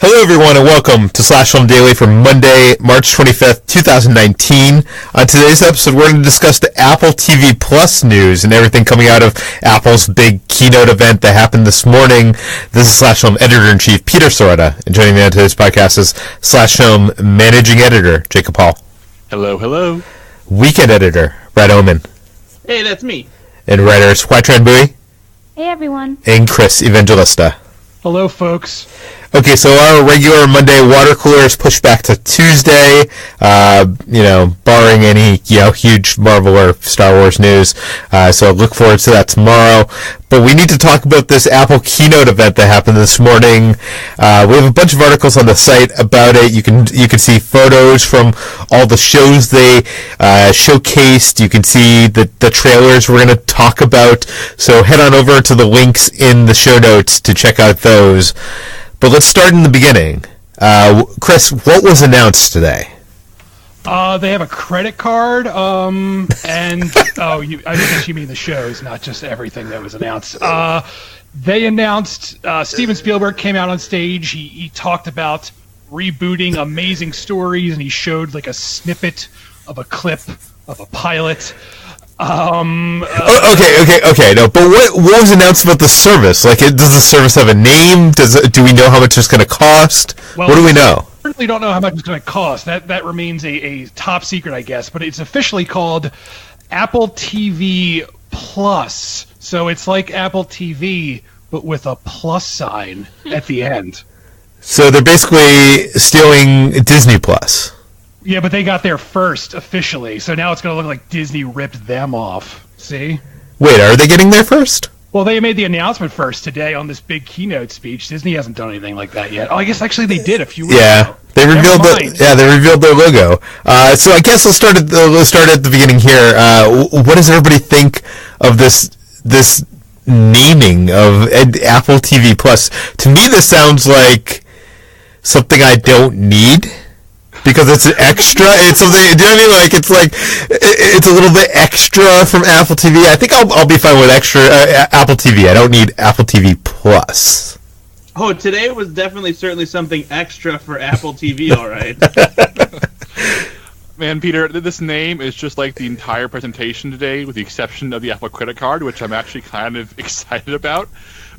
Hello, everyone, and welcome to Slash Film Daily for Monday, March 25th, 2019. On today's episode, we're going to discuss the Apple TV Plus news and everything coming out of Apple's big keynote event that happened this morning. This is Slash Film Editor-in-Chief Peter Sciretta, and joining me on today's podcast is Slash Film Managing Editor Jacob Hall. Hello, hello. Weekend Editor Brad Oman. Hey, that's me. And writers Hoai-Tran. Hey, everyone. And Chris Evangelista. Hello, folks. Okay, so our regular Monday water cooler is pushed back to Tuesday, barring any, huge Marvel or Star Wars news. So look forward to that tomorrow. But we need to talk about this Apple keynote event that happened this morning. We have a bunch of articles on the site about it. You can see photos from all the shows they showcased. You can see the trailers we're going to talk about. So head on over to the links in the show notes to check out those. But let's start in the beginning. Chris, what was announced today? They have a credit card, I guess you mean the shows, not just everything that was announced. They announced Steven Spielberg came out on stage. He talked about rebooting Amazing Stories, and he showed like a snippet of a clip of a pilot. Okay. No, but what was announced about the service? Like, does the service have a name? Do we know how much it's going to cost? Well, what do we know? We certainly don't know how much it's going to cost. That remains a top secret, I guess. But it's officially called Apple TV Plus. So it's like Apple TV, but with a plus sign at the end. So they're basically stealing Disney Plus. Yeah, but they got there first, officially, so now it's going to look like Disney ripped them off. See? Wait, are they getting there first? Well, they made the announcement first today on this big keynote speech. Disney hasn't done anything like that yet. Oh, I guess actually they did a few weeks ago. They revealed their logo. So I guess let's start at the beginning here. What does everybody think of this naming of Apple TV Plus? To me, this sounds like something I don't need. Because it's an extra, it's something. Do you know what I mean? Like it's a little bit extra from Apple TV. I think I'll be fine with extra Apple TV. I don't need Apple TV Plus. Oh, today was certainly something extra for Apple TV. All right. Man, Peter, this name is just like the entire presentation today, with the exception of the Apple credit card, which I'm actually kind of excited about,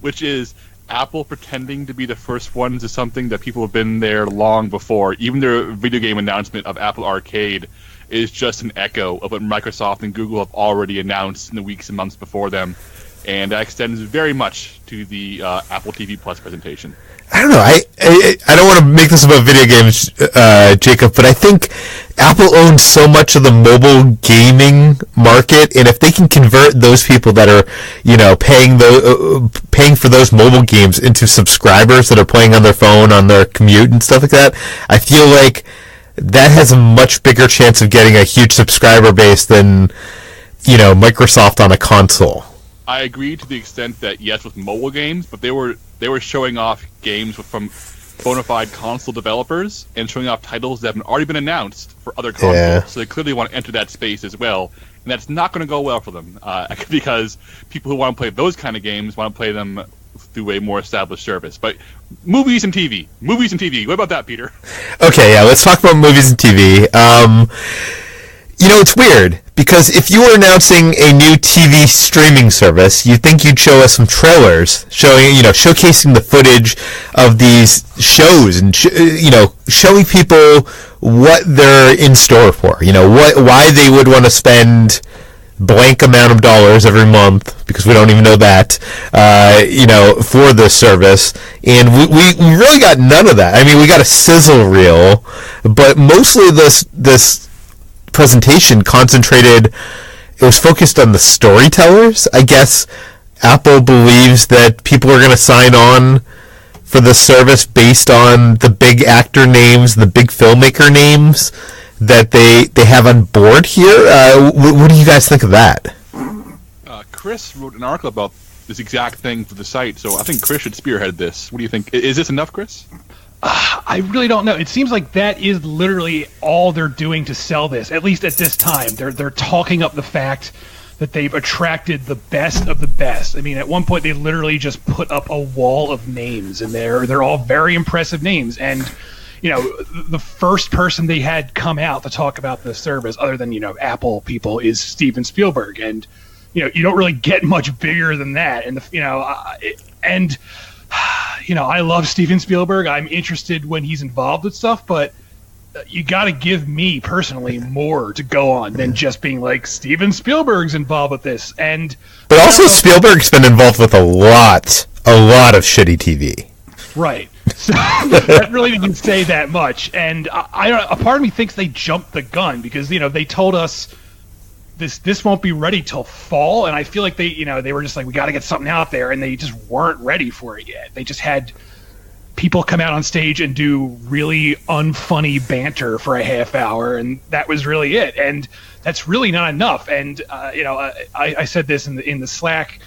which is Apple pretending to be the first ones is something that people have been there long before. Even their video game announcement of Apple Arcade is just an echo of what Microsoft and Google have already announced in the weeks and months before them. And that extends very much to the Apple TV Plus presentation. I don't know. I don't want to make this about video games, Jacob, but I think Apple owns so much of the mobile gaming market, and if they can convert those people that are, paying for those mobile games into subscribers that are playing on their phone, on their commute and stuff like that, I feel like that has a much bigger chance of getting a huge subscriber base than, Microsoft on a console. I agree to the extent that, yes, with mobile games, but they were showing off games from bona fide console developers and showing off titles that have already been announced for other consoles. Yeah. So they clearly want to enter that space as well. And that's not going to go well for them because people who want to play those kind of games want to play them through a more established service. But movies and TV. What about that, Peter? Okay, yeah, let's talk about movies and TV. It's weird, because if you were announcing a new TV streaming service, you'd think you'd show us some trailers showcasing the footage of these shows and, showing people what they're in store for, why they would want to spend blank amount of dollars every month, because we don't even know that, for this service. And we really got none of that. I mean, we got a sizzle reel, but mostly this presentation it was focused on the storytellers. I guess Apple believes that people are going to sign on for the service based on the big actor names, the big filmmaker names that they have on board here. What do you guys think of that? Chris wrote an article about this exact thing for the site, so I think Chris should spearhead this. What do you think? Is this enough, Chris? I really don't know. It seems like that is literally all they're doing to sell this, at least at this time. They're talking up the fact that they've attracted the best of the best. I mean, at one point they literally just put up a wall of names, and they're all very impressive names. And the first person they had come out to talk about the service, other than Apple people, is Steven Spielberg, and you don't really get much bigger than that. And I love Steven Spielberg. I'm interested when he's involved with stuff, but you got to give me personally more to go on than just being like Steven Spielberg's involved with this. But also Spielberg's been involved with a lot of shitty TV. Right. So that really didn't say that much. And a part of me thinks they jumped the gun because they told us this won't be ready till fall, and I feel like they were just like, we got to get something out there, and they just weren't ready for it yet. They just had people come out on stage and do really unfunny banter for a half hour, and that was really it. And that's really not enough. And I said this in the Slack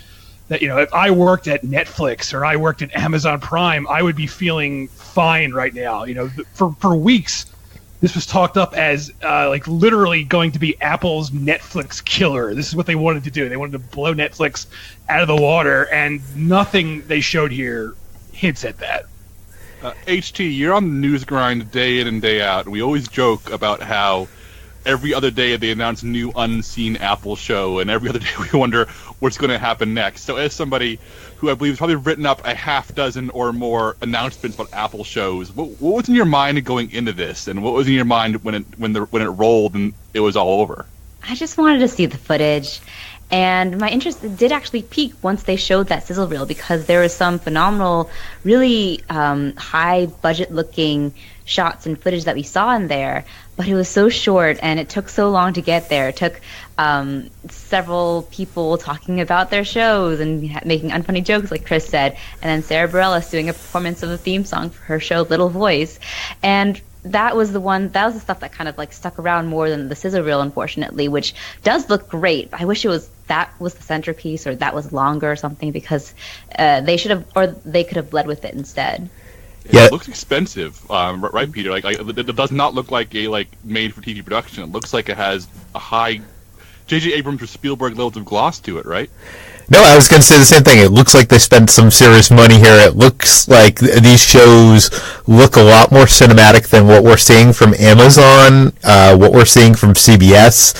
that if I worked at Netflix or I worked at Amazon Prime, I would be feeling fine right now. For weeks, this was talked up as literally going to be Apple's Netflix killer. This is what they wanted to do. They wanted to blow Netflix out of the water, and nothing they showed here hints at that. HT, you're on the news grind day in and day out, and we always joke about how every other day they announce a new unseen Apple show, and every other day we wonder what's going to happen next. So as somebody who I believe has probably written up a half dozen or more announcements about Apple shows, what was in your mind going into this, and what was in your mind when it rolled and it was all over? I just wanted to see the footage. And my interest did actually peak once they showed that sizzle reel, because there was some phenomenal, really high budget looking shots and footage that we saw in there, but it was so short and it took so long to get there. It took several people talking about their shows and making unfunny jokes, like Chris said, and then Sarah Bareilles doing a performance of a theme song for her show Little Voice. And that was the stuff that kind of stuck around more than the sizzle reel, unfortunately, which does look great. I wish that was the centerpiece, or that was longer or something, because they could have led with it instead. Yeah, it looks expensive, right, Peter? It does not look like a made-for-TV production. It looks like it has a high J.J. Abrams or Spielberg levels of gloss to it, right? No, I was going to say the same thing. It looks like they spent some serious money here. It looks like these shows look a lot more cinematic than what we're seeing from Amazon, what we're seeing from CBS.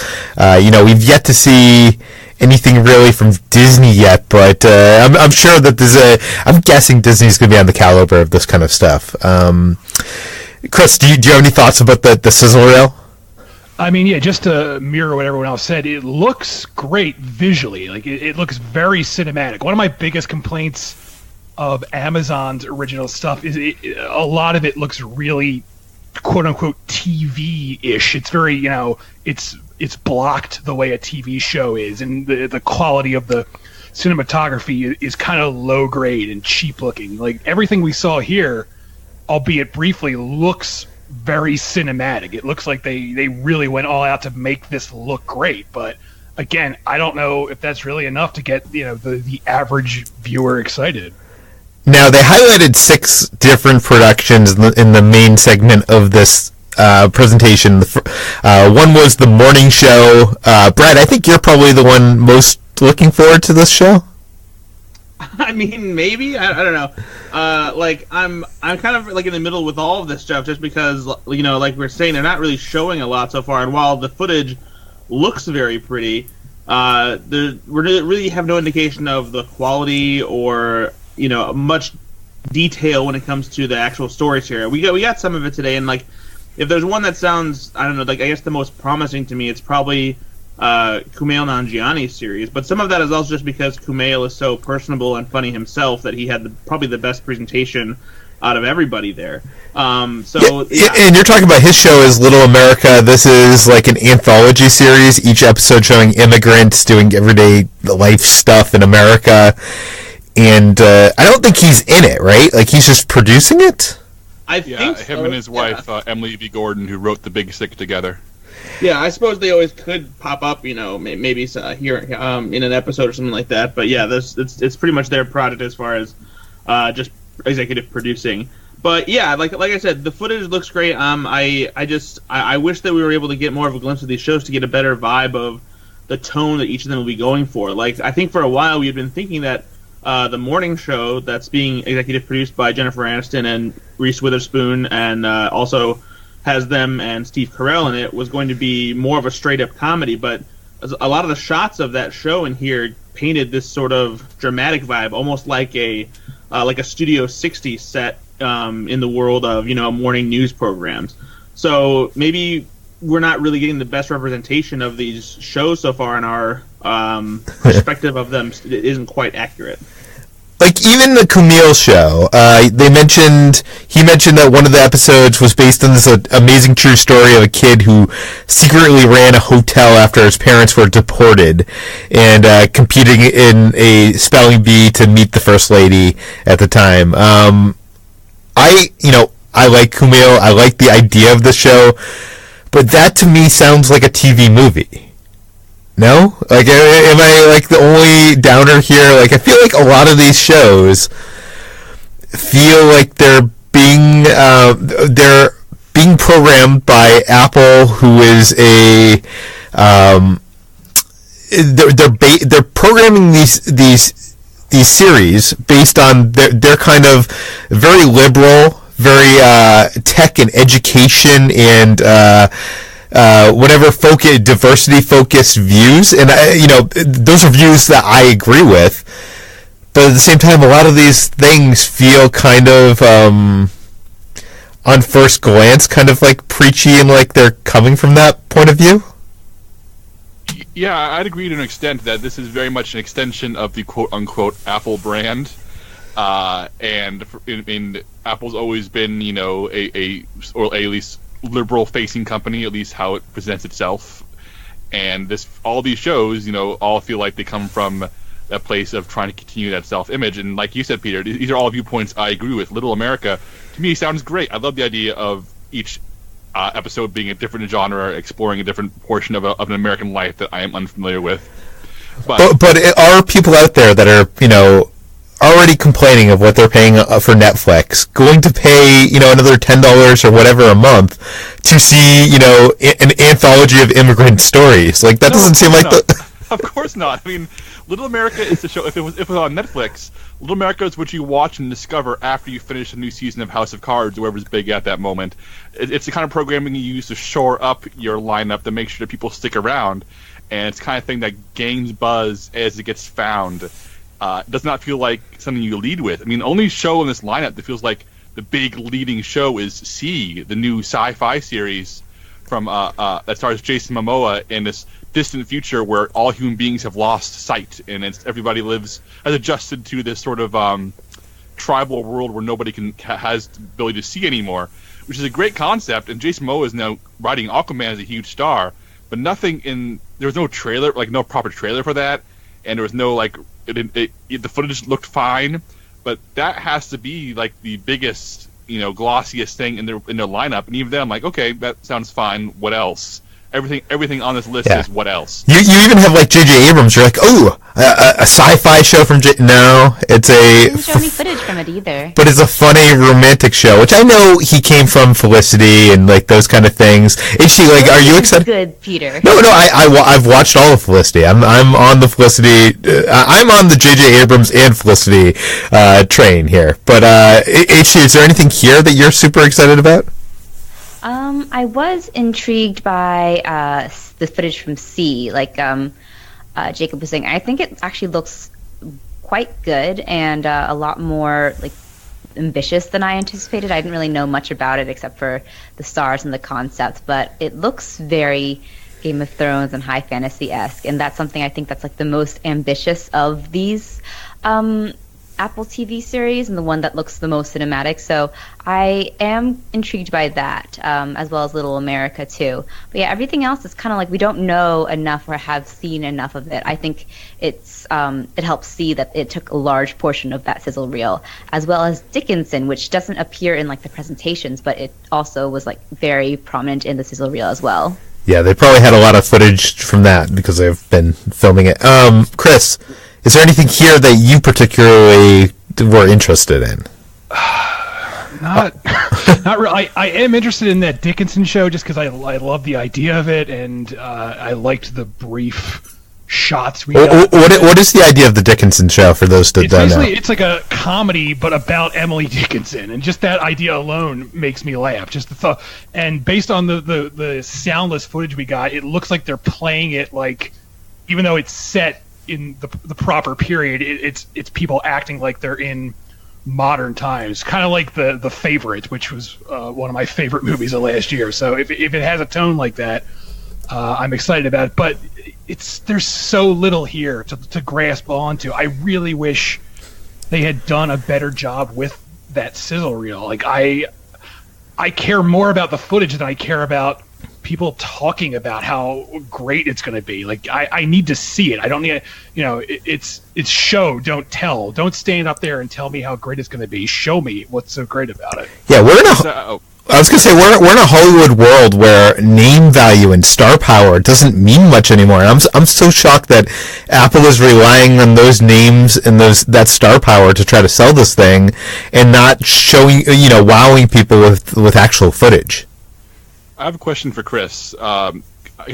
We've yet to see anything really from Disney yet, but I'm sure that I'm guessing Disney's going to be on the caliber of this kind of stuff. Chris, do you have any thoughts about the sizzle reel? I mean, yeah, just to mirror what everyone else said, it looks great visually. It looks very cinematic. One of my biggest complaints of Amazon's original stuff is a lot of it looks really, quote-unquote, TV-ish. It's very, it's blocked the way a TV show is, and the quality of the cinematography is kind of low-grade and cheap-looking. Everything we saw here, albeit briefly, looks very cinematic. It looks like they really went all out to make this look great, but again, I don't know if that's really enough to get the average viewer excited. Now, they highlighted 6 different productions in the main segment of this presentation. One was the morning show. Brad, I think you're probably the one most looking forward to this show. I mean, maybe I don't know. I'm kind of in the middle with all of this stuff, just because like we're saying, they're not really showing a lot so far. And while the footage looks very pretty, we really have no indication of the quality or much detail when it comes to the actual stories here. We got some of it today, and if there's one that sounds, I don't know, I guess the most promising to me, it's probably Kumail Nanjiani's series, but some of that is also just because Kumail is so personable and funny himself that he had probably the best presentation out of everybody there. Yeah. And you're talking about his show is Little America. This is like an anthology series, each episode showing immigrants doing everyday life stuff in America, and I don't think he's in it, right? He's just producing it? I think him and his wife, Emily V. Gordon, who wrote The Big Sick together. Yeah, I suppose they always could pop up, maybe here in an episode or something like that. But yeah, it's pretty much their project as far as just executive producing. But yeah, like I said, the footage looks great. I wish that we were able to get more of a glimpse of these shows to get a better vibe of the tone that each of them will be going for. Like, I think for a while we had been thinking that the morning show that's being executive produced by Jennifer Aniston and Reese Witherspoon, and also has them and Steve Carell in it, was going to be more of a straight-up comedy, but a lot of the shots of that show in here painted this sort of dramatic vibe, almost like a Studio 60 set in the world of, morning news programs. So maybe we're not really getting the best representation of these shows so far, and our perspective of them isn't quite accurate. Like, even the Kumail show, he mentioned that one of the episodes was based on this amazing true story of a kid who secretly ran a hotel after his parents were deported, and competing in a spelling bee to meet the first lady at the time. I like Kumail, I like the idea of the show, but that to me sounds like a TV movie. No? Like, am I, like, the only downer here? Like, I feel like a lot of these shows feel like they're being programmed by Apple, who is they're programming these series based on their kind of very liberal, very tech and education and whatever diversity-focused views, and those are views that I agree with. But at the same time, a lot of these things feel kind of, on first glance, kind of like preachy, and like they're coming from that point of view. Yeah, I'd agree to an extent that this is very much an extension of the quote-unquote Apple brand. And Apple's always been, or at least liberal-facing company, at least how it presents itself. And all these shows, all feel like they come from a place of trying to continue that self-image. And like you said, Peter, these are all viewpoints I agree with. Little America, to me, sounds great. I love the idea of each episode being a different genre, exploring a different portion of an American life that I am unfamiliar with. But are people out there that are, already complaining of what they're paying for Netflix, going to pay, another $10 or whatever a month to see, an anthology of immigrant stories? Like, that doesn't seem like the... Of course not. I mean, Little America is the show. If it was on Netflix, Little America is what you watch and discover after you finish a new season of House of Cards, whoever's big at that moment. It's the kind of programming you use to shore up your lineup to make sure that people stick around, and it's the kind of thing that gains buzz as it gets found. It does not feel like something you lead with. I mean, the only show in this lineup that feels like the big leading show is C, the new sci-fi series from that stars Jason Momoa in this distant future where all human beings have lost sight, and everybody has adjusted to this sort of tribal world where nobody has the ability to see anymore, which is a great concept. And Jason Momoa is now writing Aquaman as a huge star, but there was no trailer, like no proper trailer for that, and there was no the footage looked fine, but that has to be like the biggest, glossiest thing in their lineup. And even then, I'm like, okay, that sounds fine. What else? Everything on this list is what else. You even have like J.J. Abrams. You're like, a sci-fi show from No, it's He didn't show me footage from it either. But it's a funny romantic show, which I know he came from Felicity and like those kind of things. Is she like? Are you excited? Good, Peter. No. I've watched all of Felicity. I'm on the Felicity. I'm on the J.J. Abrams and Felicity train here. But HC, is there anything here that you're super excited about? I was intrigued by the footage from C, like Jacob was saying. I think it actually looks quite good and a lot more like ambitious than I anticipated. I didn't really know much about it except for the stars and the concept, but it looks very Game of Thrones and high fantasy-esque, and that's something I think that's like the most ambitious of these Apple TV series and the one that looks the most cinematic. So I am intrigued by that, as well as Little America too. But yeah, everything else is kind of like we don't know enough or have seen enough of it. I think it helps see that it took a large portion of that sizzle reel, as well as Dickinson, which doesn't appear in like the presentations, but it also was like very prominent in the sizzle reel as well. Yeah, they probably had a lot of footage from that because they've been filming it. Chris, is there anything here that you particularly were interested in? Not really. I am interested in that Dickinson show just because I love the idea of it, and I liked the brief shots we got. What is the idea of the Dickinson show for those that don't know? It's like a comedy, but about Emily Dickinson, and just that idea alone makes me laugh. Just the thought, and based on the soundless footage we got, it looks like they're playing it like, even though it's set in the proper period, it's people acting like they're in modern times, kind of like the Favorite, which was one of my favorite movies of last year. So if it has a tone like that, I'm excited about it. But there's so little here to grasp onto. I really wish they had done a better job with that sizzle reel. Like I care more about the footage than I care about people talking about how great it's going to be. Like I need to see it. I don't need, it's show, don't tell. Don't stand up there and tell me how great it's going to be. Show me what's so great about it. Yeah, I was going to say, we're in a Hollywood world where name value and star power doesn't mean much anymore. And I'm so shocked that Apple is relying on those names and that star power to try to sell this thing and not showing, wowing people with actual footage. I have a question for Chris, because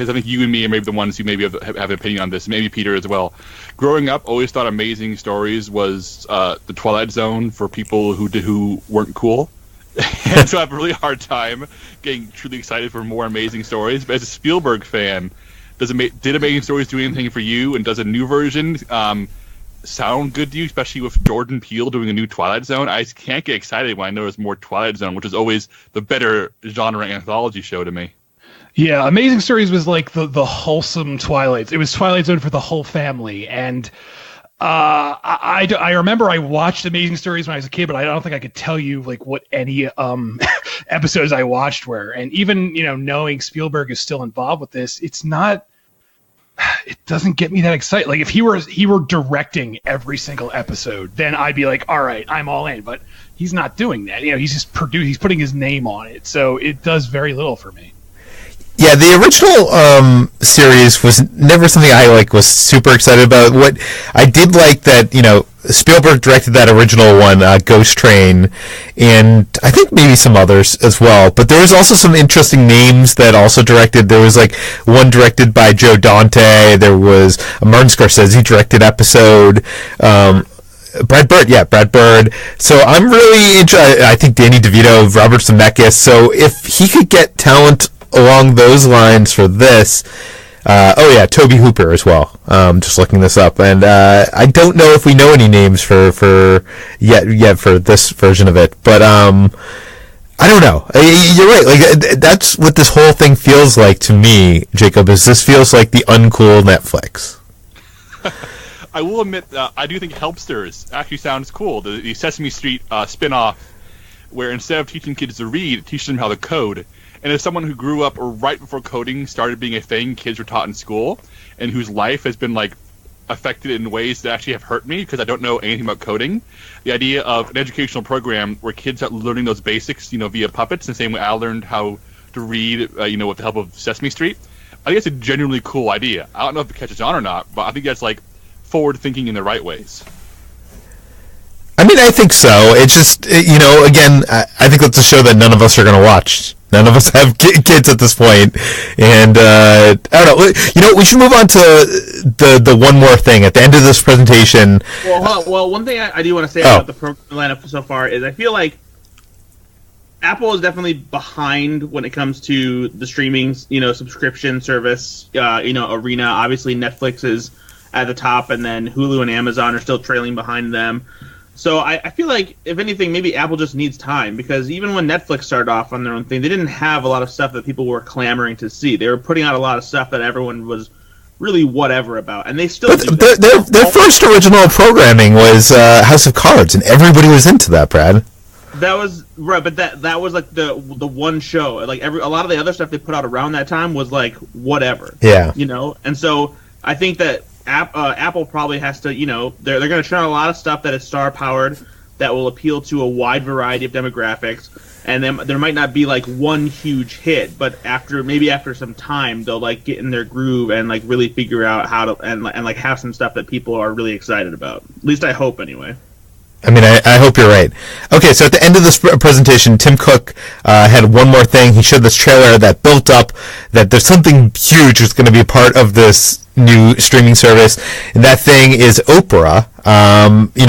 I think you and me are maybe the ones who maybe have an opinion on this, maybe Peter as well. Growing up, always thought Amazing Stories was the Twilight Zone for people who weren't cool. And so I have a really hard time getting truly excited for more Amazing Stories. But as a Spielberg fan, did Amazing Stories do anything for you? And does a new version sound good to you, especially with Jordan Peele doing a new Twilight Zone? I just can't get excited when I know there's more Twilight Zone, which is always the better genre anthology show to me. Yeah, Amazing Stories was like the wholesome Twilight. It was Twilight Zone for the whole family, and I remember I watched Amazing Stories when I was a kid, but I don't think I could tell you like what any episodes I watched were. And even knowing Spielberg is still involved with this, it's not. It doesn't get me that excited. Like if he were directing every single episode, then I'd be like, all right, I'm all in. But he's not doing that. He's just he's putting his name on it, so it does very little for me. Yeah, the original series was never something I was super excited about. What I did like that, Spielberg directed that original one, Ghost Train, and I think maybe some others as well. But there was also some interesting names that also directed. There was one directed by Joe Dante. There was a Martin Scorsese directed episode. Brad Bird. So I'm really interested. I think Danny DeVito, Robert Zemeckis. So if he could get talent along those lines for this, Toby Hooper as well. Just looking this up, and I don't know if we know any names for yet for this version of it, but I don't know. You're right. Like that's what this whole thing feels like to me, Jacob. Is this feels like the uncool Netflix? I will admit, I do think Helpsters actually sounds cool. The Sesame Street spin-off, where instead of teaching kids to read, it teaches them how to code. And as someone who grew up right before coding started being a thing kids were taught in school, and whose life has been affected in ways that actually have hurt me because I don't know anything about coding, the idea of an educational program where kids are learning those basics, via puppets, the same way I learned how to read, with the help of Sesame Street, I think it's a genuinely cool idea. I don't know if it catches on or not, but I think that's forward thinking in the right ways. I mean, I think so. It's just, again, I think that's a show that none of us are going to watch. None of us have kids at this point. And, I don't know. We should move on to the one more thing. At the end of this presentation... Well, one thing I do want to say about the program lineup so far is I feel like Apple is definitely behind when it comes to the streaming, subscription service, arena. Obviously, Netflix is at the top, and then Hulu and Amazon are still trailing behind them. So I feel like, if anything, maybe Apple just needs time, because even when Netflix started off on their own thing, they didn't have a lot of stuff that people were clamoring to see. They were putting out a lot of stuff that everyone was really whatever about, and they still do that. Their first original programming was House of Cards, and everybody was into that, Brad. That was right, but that was the one show. A lot of the other stuff they put out around that time was whatever. Yeah. And so I think that Apple probably has to, they're going to try a lot of stuff that is star powered, that will appeal to a wide variety of demographics, and then there might not be one huge hit, but after some time they'll get in their groove and really figure out how to and have some stuff that people are really excited about. At least I hope, anyway. I mean, I hope you're right. Okay, so at the end of this presentation, Tim Cook had one more thing. He showed this trailer that built up that there's something huge that's going to be a part of this new streaming service, and that thing is Oprah.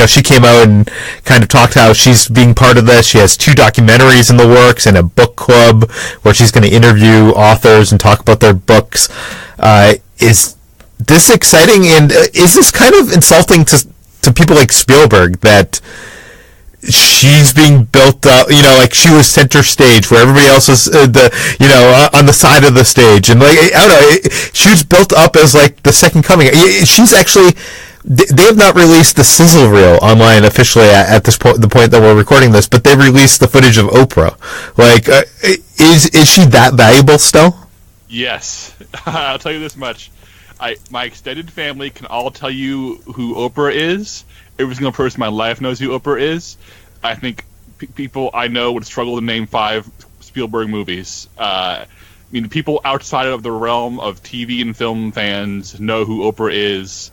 She came out and kind of talked how she's being part of this. She has 2 documentaries in the works and a book club where she's going to interview authors and talk about their books. Is this exciting, and is this kind of insulting to people like Spielberg that she's being built up, like she was center stage where everybody else was on the side of the stage, and like, I don't know, she was built up as like the second coming. She's actually, they have not released the sizzle reel online officially at this point, the point that we're recording this, but they've released the footage of Oprah. Like, is she that valuable still? Yes. I'll tell you this much. My extended family can all tell you who Oprah is. Every single person in my life knows who Oprah is. I think people I know would struggle to name 5 Spielberg movies. People outside of the realm of TV and film fans know who Oprah is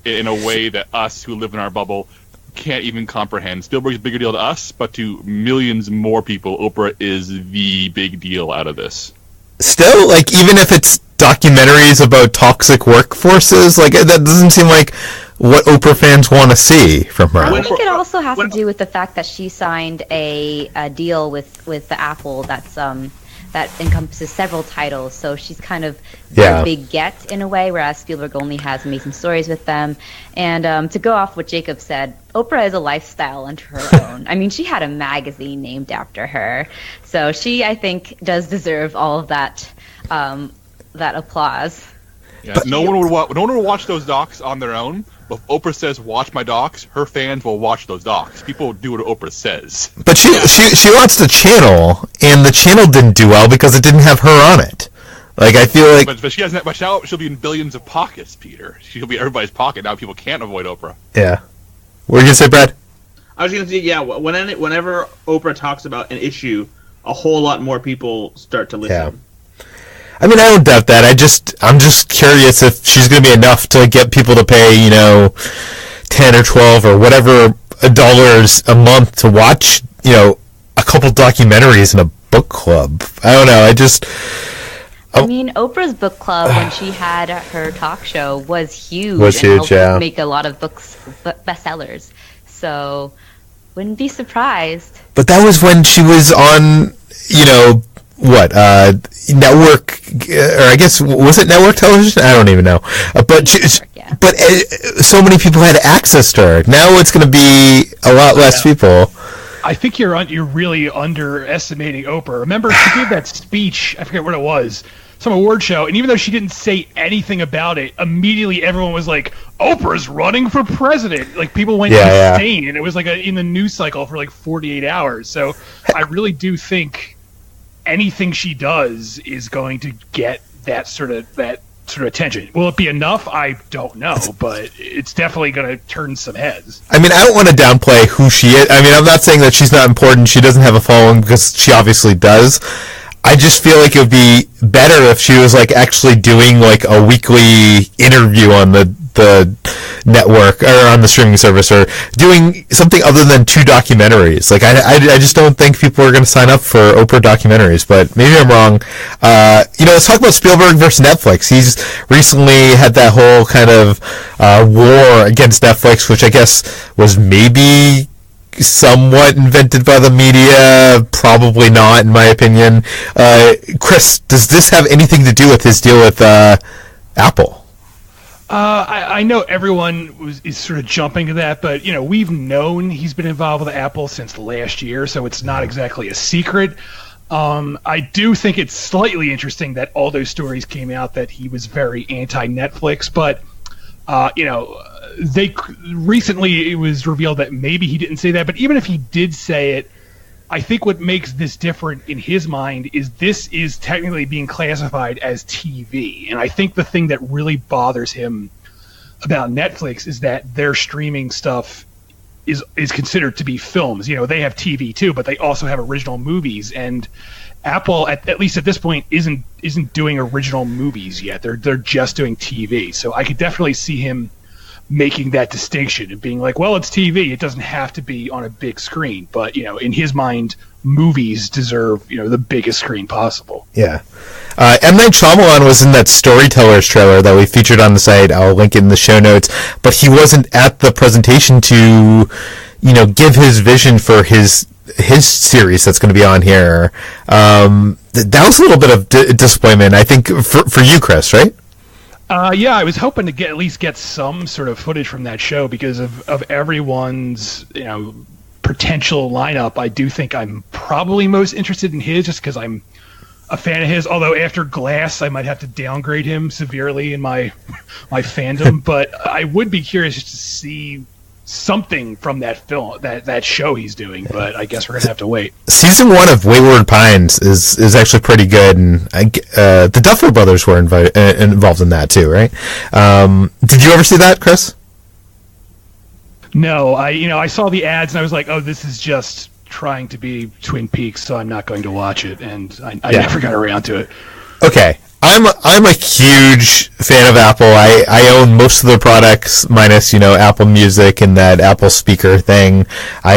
in a way that us who live in our bubble can't even comprehend. Spielberg's a bigger deal to us, but to millions more people, Oprah is the big deal out of this. Still, like, even if it's documentaries about toxic workforces, like, that doesn't seem like what Oprah fans want to see from her. I think it also has to do with the fact that she signed a deal with the Apple that encompasses several titles, so she's kind of the big get in a way, whereas Spielberg only has Amazing Stories with them. And to go off what Jacob said, Oprah is a lifestyle unto her own. I mean, she had a magazine named after her, so she, I think, does deserve all of that applause. Yeah, no one would watch those docs on their own. But if Oprah says, watch my docs, her fans will watch those docs. People do what Oprah says. But she launched the channel, and the channel didn't do well because it didn't have her on it. Like, I feel like... But she hasn't... But she'll be in billions of pockets, Peter. She'll be in everybody's pocket. Now people can't avoid Oprah. Yeah. What were you going to say, Brad? I was going to say, yeah, whenever Oprah talks about an issue, a whole lot more people start to listen. Yeah. I mean, I don't doubt that. I'm just curious if she's going to be enough to get people to pay, 10 or 12 or whatever dollars a month to watch, a couple documentaries in a book club. I don't know. I mean, Oprah's book club when she had her talk show was huge. Yeah. Make a lot of books bestsellers. So, wouldn't be surprised. But that was when she was on, network, or I guess, was it network television? I don't even know. But so many people had access to her. Now it's going to be a lot less people. I think you're really underestimating Oprah. Remember, she gave that speech, I forget what it was, some award show, and even though she didn't say anything about it, immediately everyone was like, Oprah's running for president. Like, people went insane, and it was like in the news cycle for like 48 hours. So I really do think anything she does is going to get that sort of attention. Will it be enough? I don't know, but it's definitely going to turn some heads. I mean, I don't want to downplay who she is. I mean, I'm not saying that she's not important. She doesn't have a following, because she obviously does. I just feel like it would be better if she was like actually doing like a weekly interview on the network or on the streaming service, or doing something other than 2 documentaries. Like, I just don't think people are going to sign up for Oprah documentaries, but maybe I'm wrong. Let's talk about Spielberg versus Netflix. He's recently had that whole kind of war against Netflix, which I guess was maybe somewhat invented by the media, probably not, in my opinion. Chris, does this have anything to do with his deal with Apple? I know everyone is sort of jumping to that, but we've known he's been involved with Apple since last year, so it's not exactly a secret. I do think it's slightly interesting that all those stories came out that he was very anti-Netflix, but recently it was revealed that maybe he didn't say that, but even if he did say it, I think what makes this different in his mind is this is technically being classified as TV. And I think the thing that really bothers him about Netflix is that their streaming stuff is considered to be films. They have TV too, but they also have original movies. And Apple, at least at this point, isn't doing original movies yet. They're just doing TV. So I could definitely see him making that distinction and being like, well, it's TV. It doesn't have to be on a big screen. But, in his mind, movies deserve, the biggest screen possible. Yeah. M. Night Shyamalan was in that Storytellers trailer that we featured on the site. I'll link it in the show notes. But he wasn't at the presentation to, give his vision for his series that's going to be on here. That was a little bit of disappointment, I think, for you, Chris, right? Yeah, I was hoping to at least get some sort of footage from that show because of everyone's, potential lineup. I do think I'm probably most interested in his just because I'm a fan of his. Although after Glass, I might have to downgrade him severely in my fandom. But I would be curious just to see something from that film, that show he's doing. But I guess we're gonna have to wait. Season 1 of Wayward Pines is actually pretty good, and the Duffer Brothers were involved in that too, right? Did you ever see that, Chris? No, I saw the ads and I was like, oh, this is just trying to be Twin Peaks, so I'm not going to watch it, and I never got around to it. Okay. I'm a huge fan of Apple. I own most of their products minus, Apple Music and that Apple speaker thing. I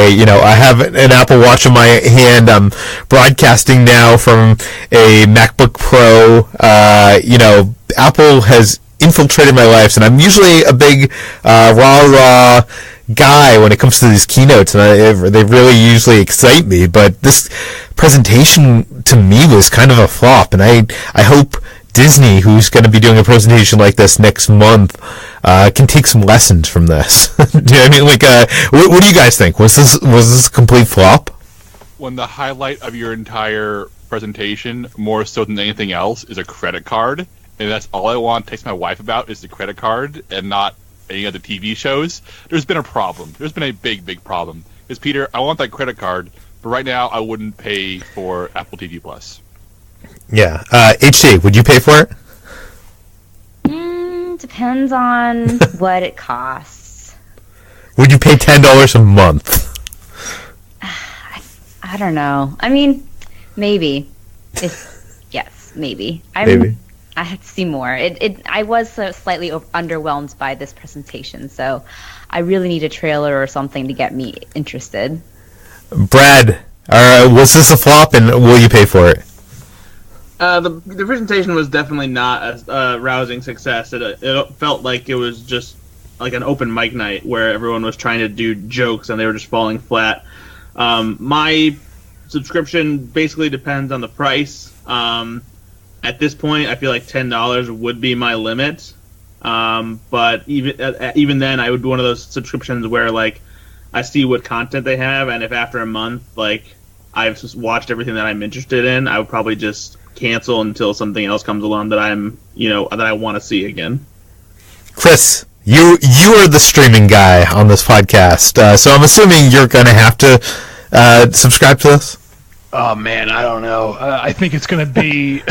have an Apple Watch in my hand. I'm broadcasting now from a MacBook Pro. Apple has infiltrated my life, and I'm usually a big rah guy when it comes to these keynotes, and they really usually excite me, but this presentation to me was kind of a flop, and I hope Disney, who's going to be doing a presentation like this next month, can take some lessons from this. Do you know what I mean? What do you guys think? Was this a complete flop? When the highlight of your entire presentation, more so than anything else, is a credit card, and that's all I want to text my wife about is the credit card and not any of the TV shows, there's been a problem. There's been a big problem. Because, Peter, I want that credit card, but right now I wouldn't pay for Apple TV Plus. Yeah. HC, would you pay for it? Depends on what it costs. Would you pay $10 a month? I don't know. I mean, maybe. Yes, maybe. Maybe. I had to see more. I was slightly underwhelmed by this presentation, so I really need a trailer or something to get me interested. Brad, was this a flop, and will you pay for it? The presentation was definitely not a rousing success. It felt like it was just like an open mic night where everyone was trying to do jokes and they were just falling flat. My subscription basically depends on the price. At this point, I feel like $10 would be my limit. But even then, I would be one of those subscriptions where I see what content they have, and if after a month I've just watched everything that I'm interested in, I would probably just cancel until something else comes along that that I want to see again. Chris, you are the streaming guy on this podcast, so I'm assuming you're going to have to subscribe to this. Oh man, I don't know. I think it's going to be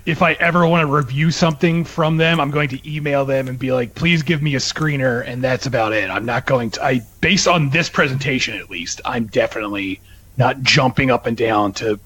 if I ever want to review something from them, I'm going to email them and be like, please give me a screener, and that's about it. I'm not going to. Based on this presentation, at least, I'm definitely not jumping up and down to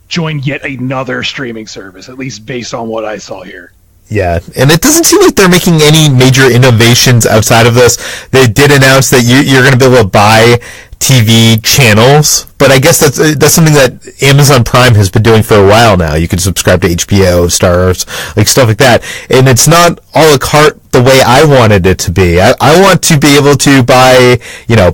join yet another streaming service. At least based on what I saw here. Yeah, and it doesn't seem like they're making any major innovations outside of this. They did announce that you're going to be able to buy TV channels, but I guess that's something that Amazon Prime has been doing for a while now. You can subscribe to HBO, Stars, stuff like that, and it's not a la carte the way I wanted it to be. I want to be able to buy,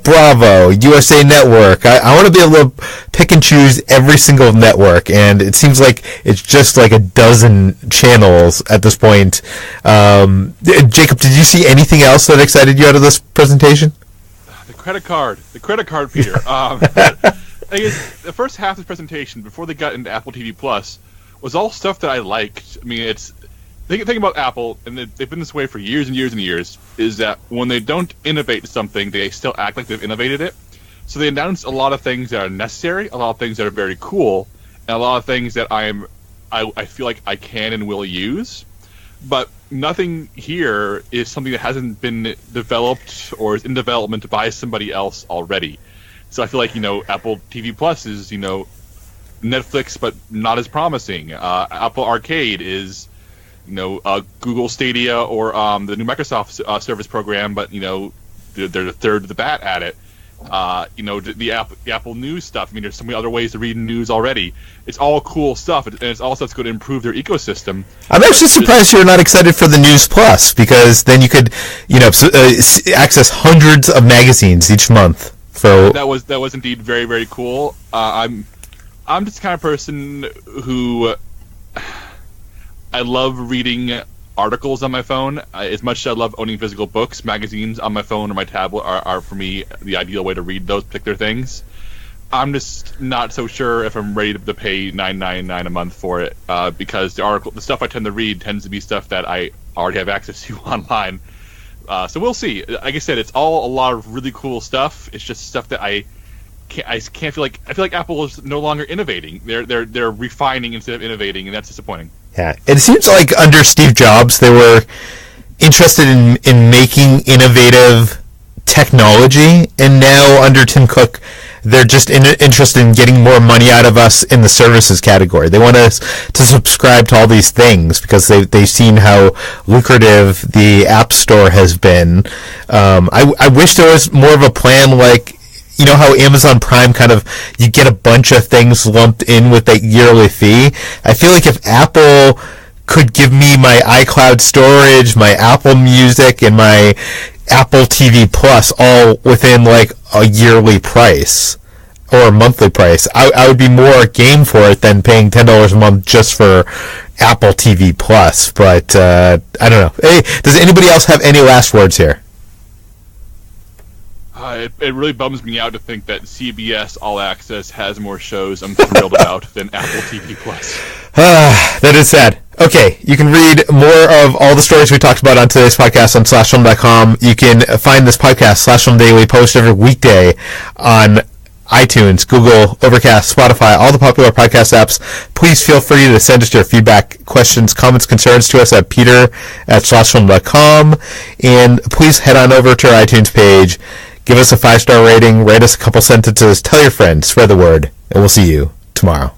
Bravo, USA Network. I want to be able to pick and choose every single network, and it seems like it's just like a dozen channels at this point. Jacob, did you see anything else that excited you out of this presentation? The credit card, Peter. The first half of the presentation, before they got into Apple TV Plus, was all stuff that I liked. I mean, the thing about Apple, and they've been this way for years and years and years, is that when they don't innovate something, they still act like they've innovated it. So they announce a lot of things that are necessary, a lot of things that are very cool, and a lot of things that I feel like I can and will use. But nothing here is something that hasn't been developed or is in development by somebody else already. So I feel like, Apple TV Plus is, Netflix, but not as promising. Apple Arcade is Google Stadia or the new Microsoft Service program, but they're the third to the bat at it. The Apple News stuff. I mean, there's so many other ways to read news already. It's all cool stuff, and it's also going to improve their ecosystem. I'm actually surprised you're not excited for the News Plus, because then you could, access hundreds of magazines each month. So that was indeed very, very cool. I'm just the kind of person who I love reading articles on my phone. As much as I love owning physical books, magazines on my phone or my tablet are for me the ideal way to read those particular things. I'm just not so sure if I'm ready to pay $9.99 a month for it, because the stuff I tend to read tends to be stuff that I already have access to online. So we'll see. Like I said, it's all a lot of really cool stuff. It's just stuff that I can't feel like Apple is no longer innovating. They're refining instead of innovating, and that's disappointing. Yeah, it seems like under Steve Jobs they were interested in making innovative technology, and now under Tim Cook they're just interested in getting more money out of us in the services category. They want us to subscribe to all these things because they've seen how lucrative the App Store has been. I wish there was more of a plan, like how Amazon Prime you get a bunch of things lumped in with that yearly fee. I feel like if Apple could give me my iCloud storage, my Apple Music, and my Apple TV Plus all within like a yearly price or a monthly price, I would be more game for it than paying $10 a month just for Apple TV Plus. But I don't know. Hey, does anybody else have any last words here? It really bums me out to think that CBS All Access has more shows I'm thrilled about than Apple TV Plus. That is sad. Okay, you can read more of all the stories we talked about on today's podcast on slashfilm.com. You can find this podcast, Slash Film Daily, post every weekday on iTunes, Google, Overcast, Spotify, all the popular podcast apps. Please feel free to send us your feedback, questions, comments, concerns to us at peter@slashfilm.com. And please head on over to our iTunes page. Give us a 5-star rating, write us a couple sentences, tell your friends, spread the word, and we'll see you tomorrow.